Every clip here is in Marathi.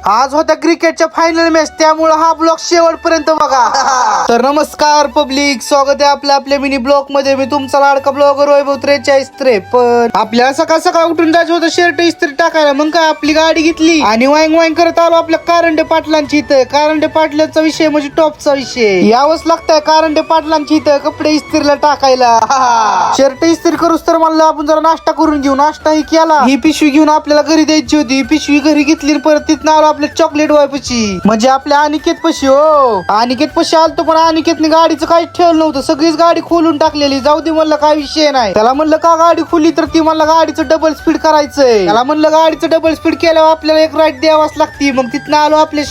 आज होत्या क्रिकेटच्या फायनल मॅच, त्यामुळे हा ब्लॉग शेवटपर्यंत बघा. तर नमस्कार पब्लिक, स्वागत आहे आपल्या मिनी ब्लॉग मध्ये. मी तुमचा लाडका ब्लॉगर वैभव 4353. आपल्याला सकाळ सकाळ उठून जायचं होतं शर्ट इस्त्री टाकायला. मग काय आपली गाडी घेतली आणि वाईंग वाईंग करत आलो आपल्या कारंडे पाटलांची इथं. कारंडे पाटलांचा विषय म्हणजे टॉपचा विषय. यावंच लागतंय कारंडे पाटलांची इथं कपडे इस्त्रीला टाकायला. शर्ट इस्त्री करूच तर म्हणलं आपण जरा नाश्ता करून घेऊ. नाश्ताही केला. ही पिशवी घेऊन आपल्याला घरी द्यायची होती. पिशवी घरी घेतली, परत तिथं आलो आपल्या चॉकलेट वायपशी, म्हणजे आपल्या अनिकेत पशी. हो, अनिकेत पशी आलतो, पण अनिकेतने गाडीचं काहीच ठेवलं नव्हतं. सगळीच गाडी खोलून टाकलेली. जाऊ दे म्हणलं, काय विषय नाही. त्याला म्हणलं का गाडी खोली, तर ती म्हणलं गाडीचं डबल स्पीड करायचंय. त्याला म्हणलं गाडीचं डबल स्पीड केल्यावर आपल्याला एक राईड द्यावाच लागती. मग तिथं आलो आपल्या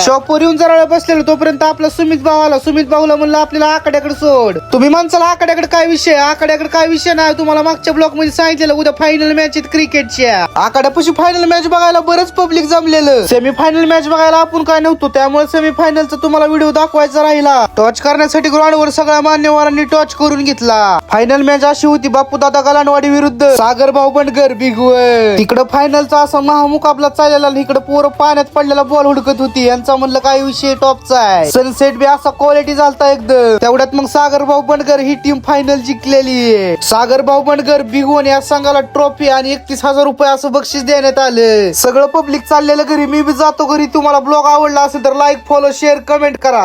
शॉपवर येऊन जरा वेळ बसलेलो. तोपर्यंत आपला सुमित भाऊ आला. सुमित भाऊला म्हणलं आपल्याला आकड्याकडे सोड. तुम्ही म्हणसाल आकड्याकडे काय विषय? आकड्याकडे काय विषय नाही. तुम्हाला मागच्या ब्लॉक मध्ये सांगितलेलं उद्या फायनल मॅच आहेत क्रिकेटच्या. आकड्यापाशी फायनल मॅच बघायला बरंच पब्लिक जमलेलं. सेमीफायनल मॅच बघायला आपण काय नव्हतो, त्यामुळे सेमीफायनलचा तुम्हाला व्हिडिओ दाखवायचा राहिला. टॉच करण्यासाठी ग्राउंडवर सगळ्या मान्यवरांनी टॉच करून घेतला. फायनल मॅच अशी होती, बापू दादा गलांडवाडी विरुद्ध सागर भाऊ बनगर बिग वन. तिकडं फायनलचा असा महामुकाबला चाललेला. इकडे पोरं पाण्यात पडलेला बॉल हुडकत होती. यांचा म्हणलं काय विषय टॉपचा आहे. सनसेट बी असा क्वालिटी झालता एकदम. तेवढ्यात मग सागर भाऊ बनगर ही टीम फायनल जिंकलेली. सागर भाऊ बनगर बिग वन या संघाला ट्रॉफी आणि 31,000 रुपये असं बक्षीस देण्यात आलं. सगळं पब्लिक चाललेलं घरी. मी बी जातो घरी. तुम्हाला ब्लॉग आवडला असेल तर लाईक, फॉलो, शेअर, कमेंट करा.